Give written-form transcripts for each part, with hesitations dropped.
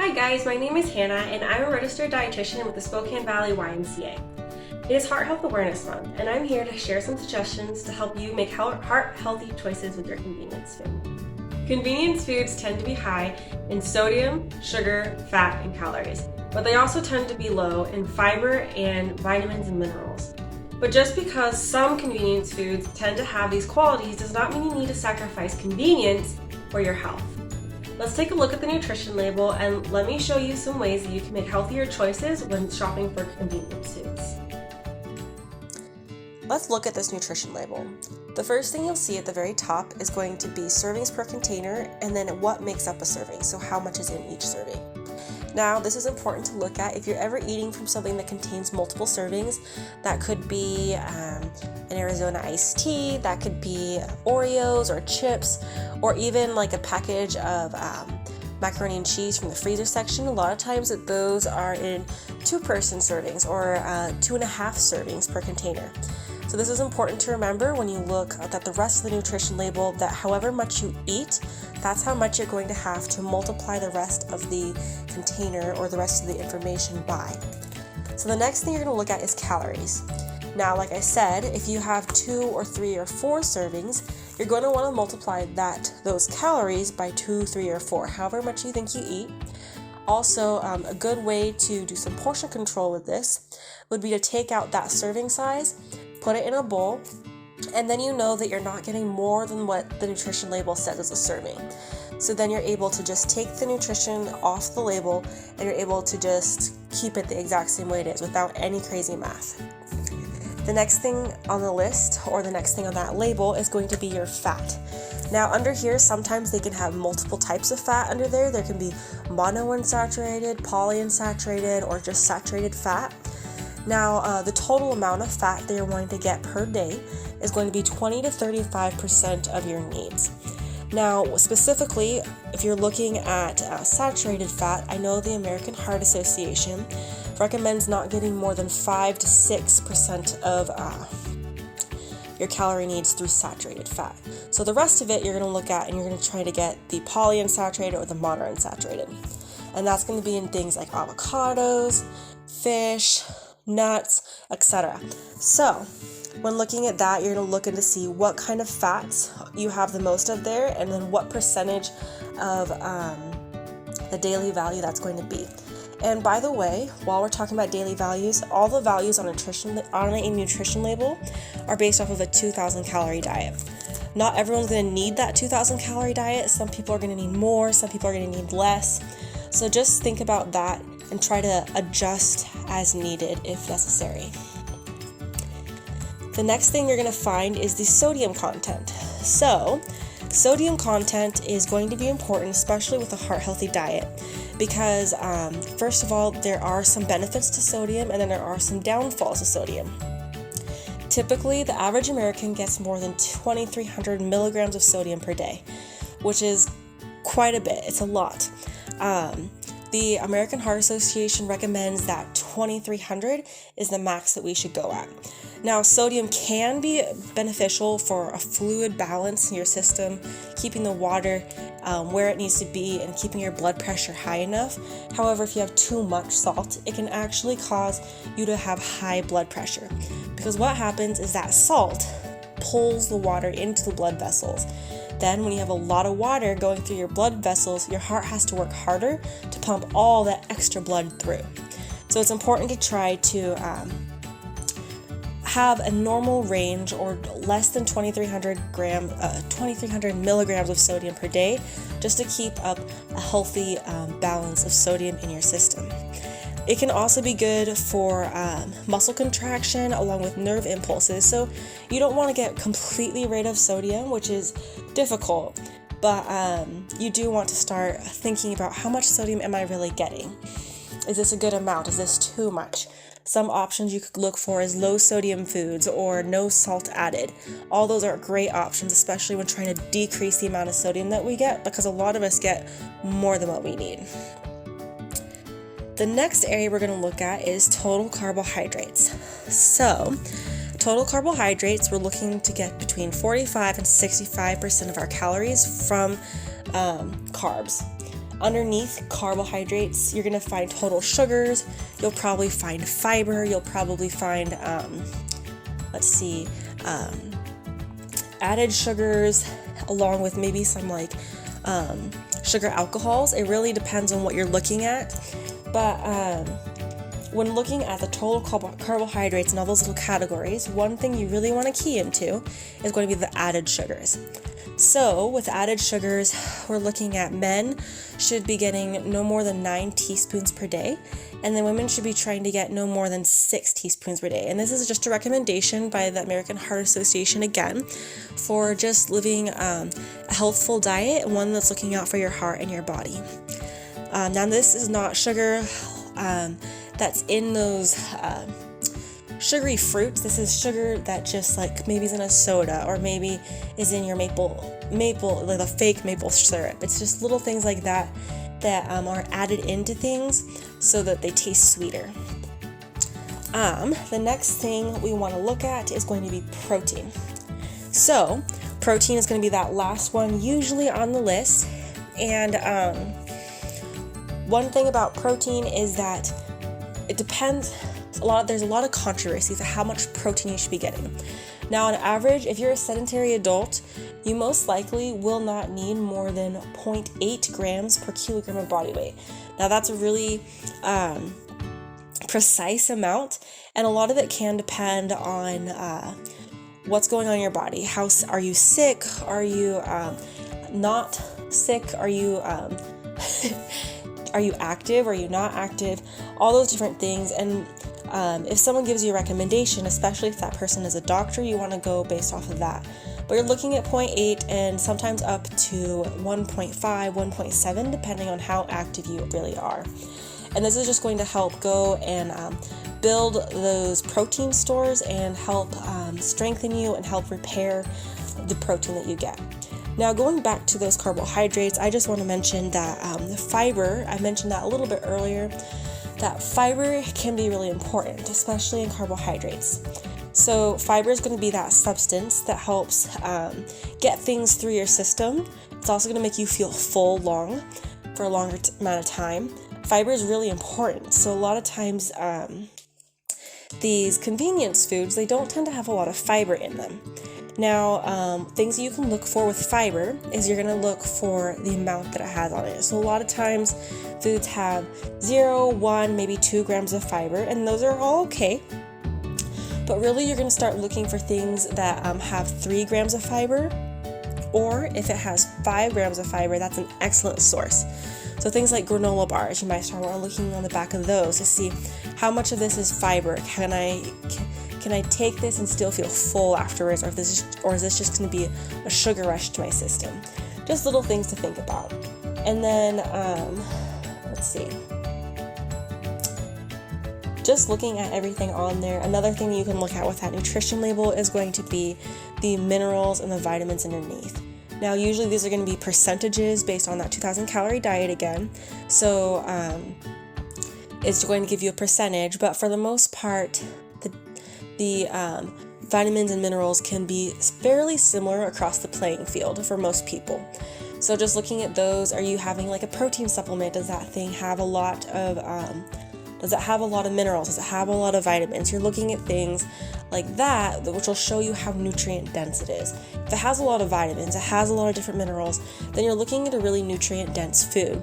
Hi guys, my name is Hannah and I'm a registered dietitian with the Spokane Valley YMCA. It is Heart Health Awareness Month and I'm here to share some suggestions to help you make heart-healthy choices with your convenience food. Convenience foods tend to be high in sodium, sugar, fat, and calories, but they also tend to be low in fiber and vitamins and minerals. But just because some convenience foods tend to have these qualities does not mean you need to sacrifice convenience for your health. Let's take a look at the nutrition label and let me show you some ways that you can make healthier choices when shopping for convenience foods. Let's look at this nutrition label. The first thing you'll see at the very top is going to be servings per container and then what makes up a serving, so how much is in each serving. Now, this is important to look at if you're ever eating from something that contains multiple servings. That could be an Arizona iced tea, that could be Oreos or chips, or even like a package of macaroni and cheese from the freezer section. A lot of times those are in 2-person servings or 2.5 servings per container. So this is important to remember when you look at the rest of the nutrition label, that however much you eat, that's how much you're going to have to multiply the rest of the container or the rest of the information by. So the next thing you're going to look at is calories. Now, like I said, if you have 2 or 3 or 4 servings, you're going to want to multiply those calories by 2, 3, or 4, however much you think you eat. Also, a good way to do some portion control with this would be to take out that serving size, put it in a bowl, and then you know that you're not getting more than what the nutrition label says is a serving. So then you're able to just take the nutrition off the label and you're able to just keep it the exact same way it is without any crazy math. The next thing on the list, or the next thing on that label, is going to be your fat. Now under here, sometimes they can have multiple types of fat under there. There can be monounsaturated, polyunsaturated, or just saturated fat. Now, the total amount of fat that you're wanting to get per day is going to be 20 to 35% of your needs. Now, specifically, if you're looking at saturated fat, I know the American Heart Association recommends not getting more than 5 to 6% of your calorie needs through saturated fat. So the rest of it you're going to look at and you're going to try to get the polyunsaturated or the monounsaturated. And that's going to be in things like avocados, fish, nuts, etc. So when looking at that, you're going to look in to see what kind of fats you have the most of there and then what percentage of the daily value that's going to be. And by the way, while we're talking about daily values, all the values on a nutrition label are based off of a 2,000 calorie diet. Not everyone's going to need that 2,000 calorie diet. Some people are going to need more, some people are going to need less. So just think about that and try to adjust as needed if necessary. The next thing you're going to find is the sodium content. So, sodium content is going to be important, especially with a heart-healthy diet, because first of all, there are some benefits to sodium and then there are some downfalls to sodium. Typically, the average American gets more than 2,300 milligrams of sodium per day, which is quite a bit. It's a lot. The American Heart Association recommends that 2,300 is the max that we should go at. Now, sodium can be beneficial for a fluid balance in your system, keeping the water where it needs to be and keeping your blood pressure high enough. However, if you have too much salt, it can actually cause you to have high blood pressure. Because what happens is that salt pulls the water into the blood vessels. Then when you have a lot of water going through your blood vessels, your heart has to work harder to pump all that extra blood through. So it's important to try to have a normal range or less than 2,300 milligrams of sodium per day, just to keep up a healthy balance of sodium in your system. It can also be good for muscle contraction along with nerve impulses. So you don't want to get completely rid of sodium, which is difficult, but you do want to start thinking about how much sodium am I really getting? Is this a good amount? Is this too much? Some options you could look for is low sodium foods or no salt added. All those are great options, especially when trying to decrease the amount of sodium that we get, because a lot of us get more than what we need. The next area we're going to look at is total carbohydrates. So, total carbohydrates, we're looking to get between 45 and 65% of our calories from carbs. Underneath carbohydrates, you're going to find total sugars, you'll probably find fiber, you'll probably find, added sugars, along with maybe some like sugar alcohols. It really depends on what you're looking at. But when looking at the total carbohydrates and all those little categories, one thing you really want to key into is going to be the added sugars. So with added sugars, we're looking at men should be getting no more than 9 teaspoons per day, and then women should be trying to get no more than 6 teaspoons per day. And this is just a recommendation by the American Heart Association, again, for just living a healthful diet, one that's looking out for your heart and your body. Now this is not sugar that's in those sugary fruits. This is sugar that just like maybe is in a soda, or maybe is in your maple, like the fake maple syrup. It's just little things like that are added into things so that they taste sweeter. The next thing we want to look at is going to be protein. So protein is going to be that last one usually on the list. And one thing about protein is that it depends there's a lot of controversy to how much protein you should be getting. Now, on average, if you're a sedentary adult, you most likely will not need more than 0.8 grams per kilogram of body weight. Now, that's a really precise amount, and a lot of it can depend on what's going on in your body. How are you sick? Are you not sick? Are you are you active? Are you not active? All those different things. And if someone gives you a recommendation, especially if that person is a doctor, you want to go based off of that. But you're looking at 0.8 and sometimes up to 1.5, 1.7, depending on how active you really are. And this is just going to help go and build those protein stores and help strengthen you and help repair the protein that you get. Now, going back to those carbohydrates, I just want to mention that the fiber, I mentioned that a little bit earlier, that fiber can be really important, especially in carbohydrates. So fiber is going to be that substance that helps get things through your system. It's also going to make you feel full for a longer amount of time. Fiber is really important. So a lot of times these convenience foods, they don't tend to have a lot of fiber in them. Now, things that you can look for with fiber is you're going to look for the amount that it has on it. So a lot of times foods have 0, 1, maybe 2 grams of fiber, and those are all okay. But really you're going to start looking for things that have 3 grams of fiber, or if it has 5 grams of fiber, that's an excellent source. So things like granola bars, you might start looking on the back of those to see how much of this is fiber. Can I take this and still feel full afterwards, or is this just going to be a sugar rush to my system? Just little things to think about. And then, let's see. Just looking at everything on there, another thing you can look at with that nutrition label is going to be the minerals and the vitamins underneath. Now, usually these are going to be percentages based on that 2,000 calorie diet again. So, it's going to give you a percentage, but for the most part, the vitamins and minerals can be fairly similar across the playing field for most people. So just looking at those, are you having like a protein supplement? Does that thing have a lot of minerals? Does it have a lot of vitamins? You're looking at things like that, which will show you how nutrient dense it is. If it has a lot of vitamins, it has a lot of different minerals, then you're looking at a really nutrient dense food.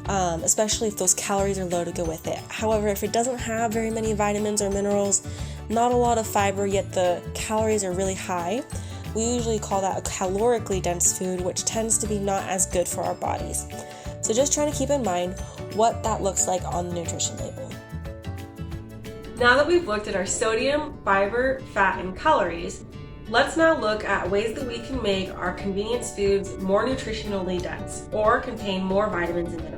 Especially if those calories are low to go with it. However, if it doesn't have very many vitamins or minerals, not a lot of fiber, yet the calories are really high, we usually call that a calorically dense food, which tends to be not as good for our bodies. So just trying to keep in mind what that looks like on the nutrition label. Now that we've looked at our sodium, fiber, fat, and calories, let's now look at ways that we can make our convenience foods more nutritionally dense or contain more vitamins and minerals.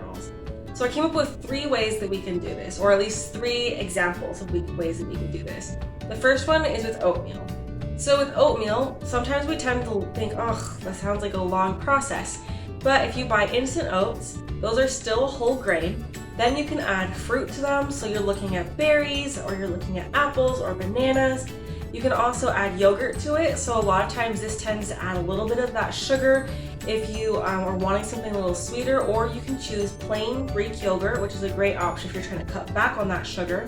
So I came up with 3 ways that we can do this, or at least 3 examples of ways that we can do this. The first one is with oatmeal. So with oatmeal, sometimes we tend to think, oh, that sounds like a long process. But if you buy instant oats, those are still a whole grain. Then you can add fruit to them, so you're looking at berries, or you're looking at apples or bananas. You can also add yogurt to it, so a lot of times this tends to add a little bit of that sugar if you are wanting something a little sweeter, or you can choose plain Greek yogurt, which is a great option if you're trying to cut back on that sugar.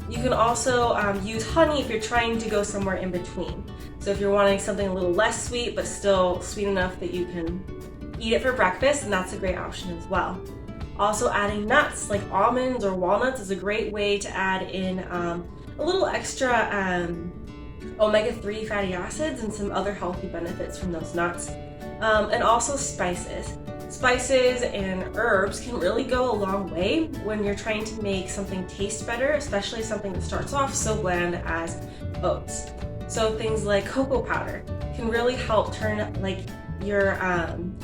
You can also use honey if you're trying to go somewhere in between. So if you're wanting something a little less sweet but still sweet enough that you can eat it for breakfast, and that's a great option as well. Also, adding nuts like almonds or walnuts is a great way to add in a little extra omega-3 fatty acids and some other healthy benefits from those nuts. And also spices. Spices and herbs can really go a long way when you're trying to make something taste better, especially something that starts off so bland as oats. So things like cocoa powder can really help turn like your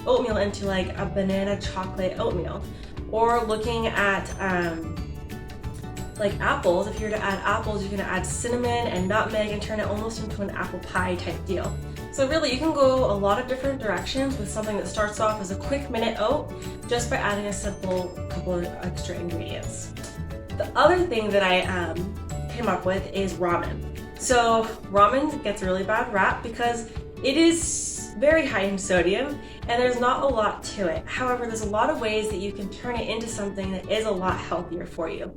oatmeal into like a banana chocolate oatmeal. Or looking at like apples, if you're to add apples, you can add cinnamon and nutmeg and turn it almost into an apple pie type deal. So really, you can go a lot of different directions with something that starts off as a quick minute oat just by adding a simple couple of extra ingredients. The other thing that I came up with is ramen. So ramen gets a really bad rap because it is very high in sodium and there's not a lot to it. However, there's a lot of ways that you can turn it into something that is a lot healthier for you.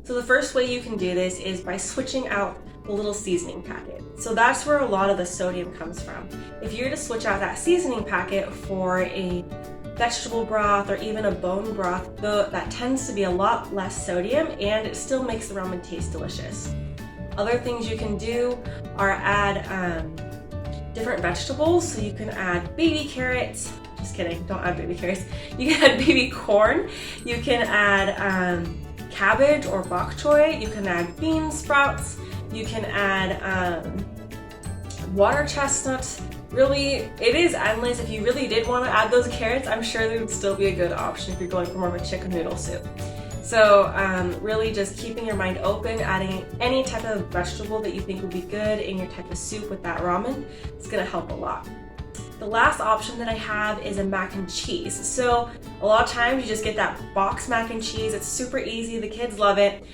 So the first way you can do this is by switching out the little seasoning packet. So that's where a lot of the sodium comes from. If you're to switch out that seasoning packet for a vegetable broth or even a bone broth, that tends to be a lot less sodium and it still makes the ramen taste delicious. Other things you can do are add different vegetables. So you can add baby carrots. Just kidding, don't add baby carrots. You can add baby corn. You can add cabbage or bok choy. You can add bean sprouts. You can add water chestnuts. Really, it is endless. If you really did want to add those carrots, I'm sure they would still be a good option if you're going for more of a chicken noodle soup. So really just keeping your mind open, adding any type of vegetable that you think would be good in your type of soup with that ramen, it's gonna help a lot. The last option that I have is a mac and cheese. So a lot of times you just get that box mac and cheese. It's super easy, the kids love it.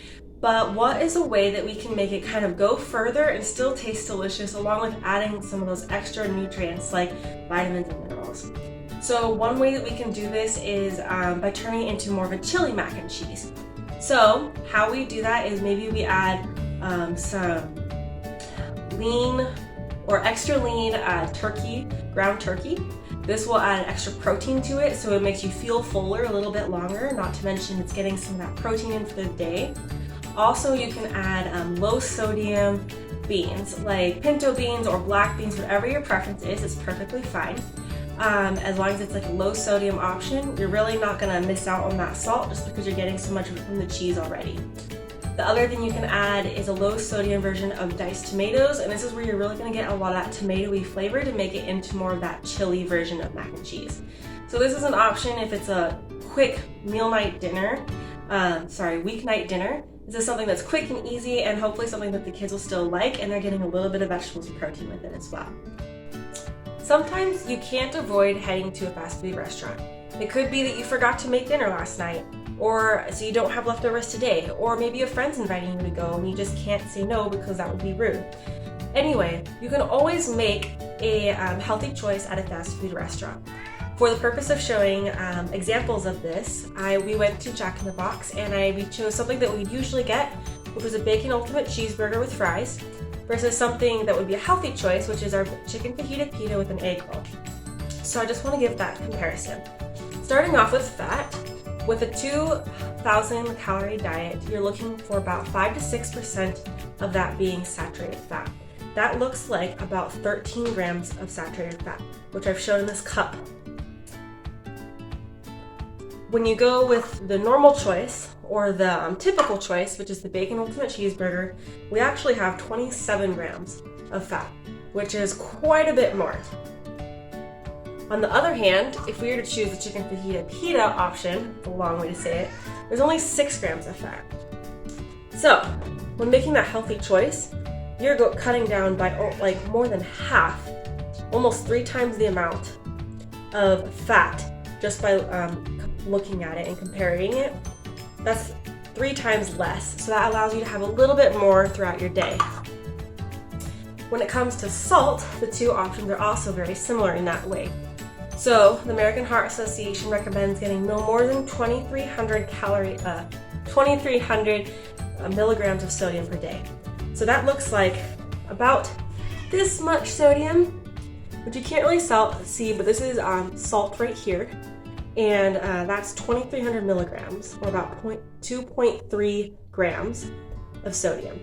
But what is a way that we can make it kind of go further and still taste delicious along with adding some of those extra nutrients like vitamins and minerals? So one way that we can do this is by turning it into more of a chili mac and cheese. So how we do that is maybe we add some lean or extra lean turkey, ground turkey. This will add extra protein to it, so it makes you feel fuller a little bit longer, not to mention it's getting some of that protein in for the day. Also, you can add low sodium beans, like pinto beans or black beans, whatever your preference is, it's perfectly fine. As long as it's like a low sodium option, you're really not gonna miss out on that salt just because you're getting so much of it from the cheese already. The other thing you can add is a low sodium version of diced tomatoes, and this is where you're really gonna get a lot of that tomatoey flavor to make it into more of that chili version of mac and cheese. So this is an option if it's a quick weeknight dinner. This is something that's quick and easy and hopefully something that the kids will still like, and they're getting a little bit of vegetables and protein with it as well. Sometimes you can't avoid heading to a fast food restaurant. It could be that you forgot to make dinner last night, or so you don't have leftovers today, or maybe a friend's inviting you to go and you just can't say no because that would be rude. Anyway, you can always make a healthy choice at a fast food restaurant. For the purpose of showing examples of this, we went to Jack in the Box and we chose something that we usually get, which was a bacon ultimate cheeseburger with fries, versus something that would be a healthy choice, which is our chicken fajita pita with an egg roll. So I just want to give that comparison. Starting off with fat, with a 2,000 calorie diet, you're looking for about 5 to 6% of that being saturated fat. That looks like about 13 grams of saturated fat, which I've shown in this cup. When you go with the normal choice, or the typical choice, which is the bacon ultimate cheeseburger, we actually have 27 grams of fat, which is quite a bit more. On the other hand, if we were to choose the chicken fajita pita option, a long way to say it, there's only 6 grams of fat. So, when making that healthy choice, you're cutting down by like more than half, almost 3 times the amount of fat just by looking at it and comparing it. That's 3 times less, so that allows you to have a little bit more throughout your day. When it comes to salt, the two options are also very similar in that way. So the American Heart Association recommends getting no more than 2,300 milligrams of sodium per day. So that looks like about this much sodium, which you can't really see, but this is salt right here. And that's 2,300 milligrams, or about 2.3 grams of sodium.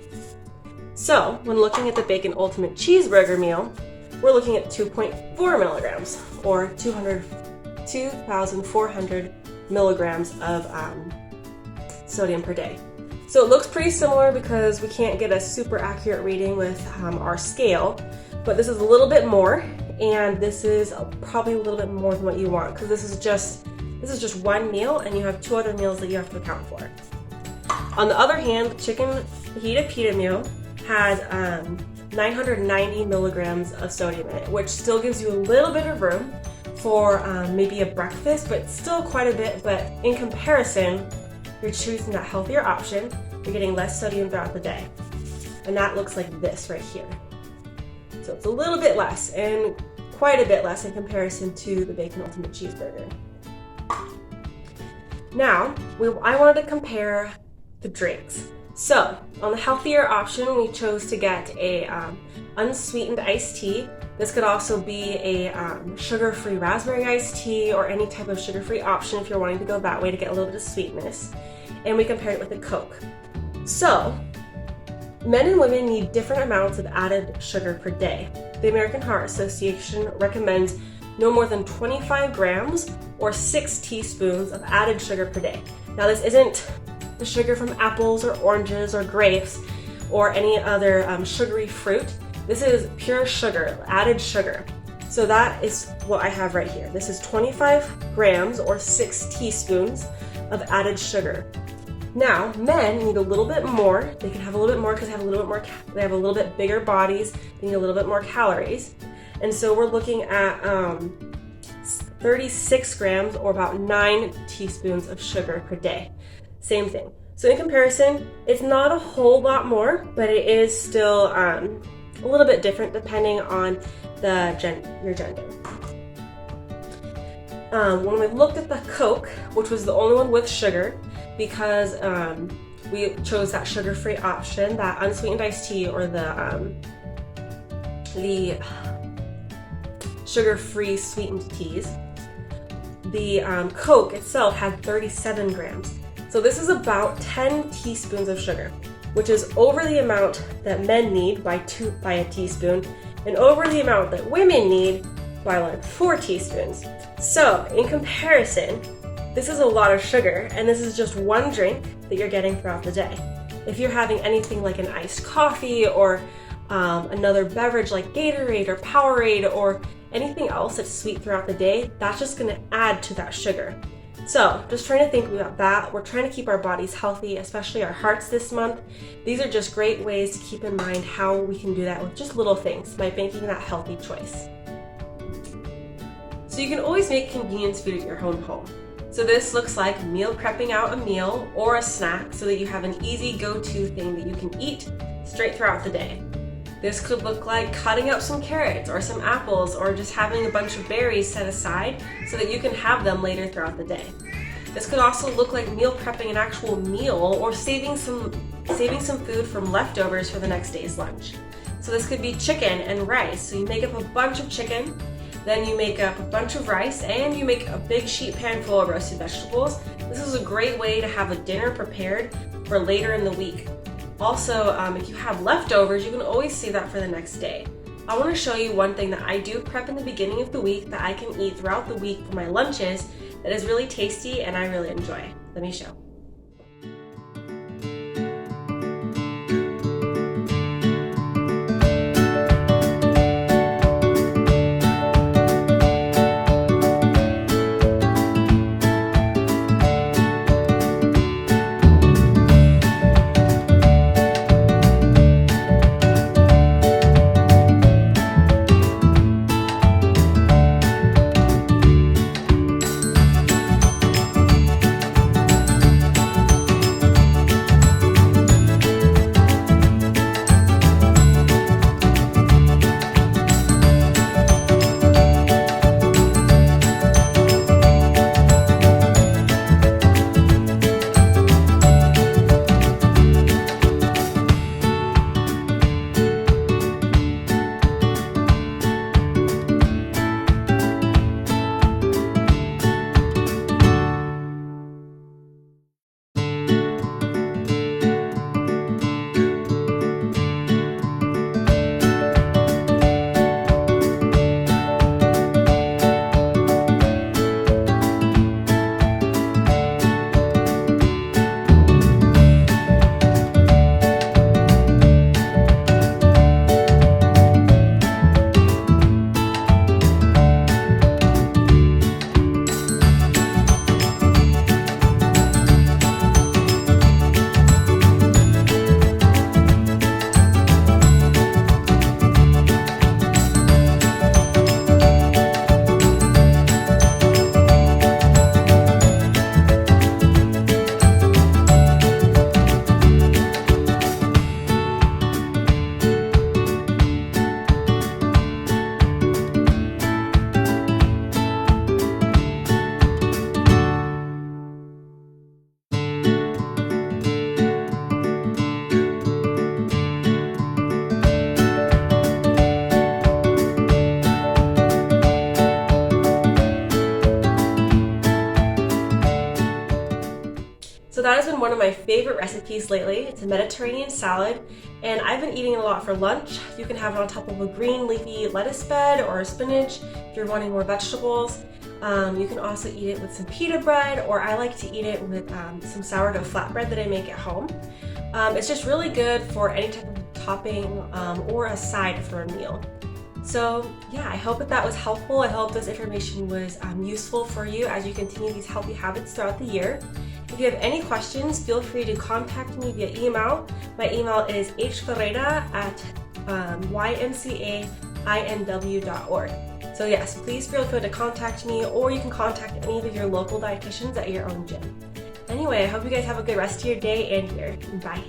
So when looking at the Bacon Ultimate Cheeseburger meal, we're looking at 2.4 milligrams, or 2,400 milligrams of sodium per day. So it looks pretty similar because we can't get a super accurate reading with our scale, but this is a little bit more, and this is probably a little bit more than what you want, because this is just one meal, and you have 2 other meals that you have to account for. On the other hand, the chicken fajita pita meal has 990 milligrams of sodium in it, which still gives you a little bit of room for maybe a breakfast, but still quite a bit. But in comparison, you're choosing that healthier option. You're getting less sodium throughout the day. And that looks like this right here. So it's a little bit less, and quite a bit less in comparison to the Bacon Ultimate Cheeseburger. Now, I wanted to compare the drinks. So, on the healthier option, we chose to get a unsweetened iced tea. This could also be a sugar-free raspberry iced tea, or any type of sugar-free option if you're wanting to go that way to get a little bit of sweetness. And we compared it with a Coke. So, men and women need different amounts of added sugar per day. The American Heart Association recommends no more than 25 grams or 6 teaspoons of added sugar per day. Now, this isn't the sugar from apples or oranges or grapes or any other sugary fruit. This is pure sugar, added sugar. So that is what I have right here. This is 25 grams or 6 teaspoons of added sugar. Now, men need a little bit more. They can have a little bit more because they have a little bit bigger bodies. They need a little bit more calories. And so we're looking at 36 grams, or about 9 teaspoons of sugar per day. Same thing. So in comparison, it's not a whole lot more, but it is still a little bit different depending on your gender. When we looked at the Coke, which was the only one with sugar, because we chose that sugar-free option, that unsweetened iced tea, or the sugar-free sweetened teas, the Coke itself had 37 grams. So this is about 10 teaspoons of sugar, which is over the amount that men need by a teaspoon, and over the amount that women need by like 4 teaspoons. So in comparison, this is a lot of sugar, and this is just one drink that you're getting throughout the day. If you're having anything like an iced coffee, or another beverage like Gatorade or Powerade, or anything else that's sweet throughout the day, that's just going to add to that sugar. So just trying to think about that. We're trying to keep our bodies healthy, especially our hearts this month. These are just great ways to keep in mind how we can do that with just little things by making that healthy choice. So you can always make convenience food at your own home. So this looks like meal prepping out a meal or a snack so that you have an easy go-to thing that you can eat straight throughout the day. This could look like cutting up some carrots or some apples, or just having a bunch of berries set aside so that you can have them later throughout the day. This could also look like meal prepping an actual meal, or saving some food from leftovers for the next day's lunch. So this could be chicken and rice. So you make up a bunch of chicken, then you make up a bunch of rice, and you make a big sheet pan full of roasted vegetables. This is a great way to have a dinner prepared for later in the week. Also, if you have leftovers, you can always save that for the next day. I want to show you one thing that I do prep in the beginning of the week that I can eat throughout the week for my lunches that is really tasty and I really enjoy. Let me show. that has been one of my favorite recipes lately. It's a Mediterranean salad, and I've been eating it a lot for lunch. You can have it on top of a green leafy lettuce bed or spinach if you're wanting more vegetables. You can also eat it with some pita bread, or I like to eat it with some sourdough flatbread that I make at home. It's just really good for any type of topping or a side for a meal. So yeah, I hope that was helpful. I hope this information was useful for you as you continue these healthy habits throughout the year. If you have any questions, feel free to contact me via email. My email is ymcainw.org. So yes, please feel free to contact me, or you can contact any of your local dietitians at your own gym. Anyway, I hope you guys have a good rest of your day and year. Bye.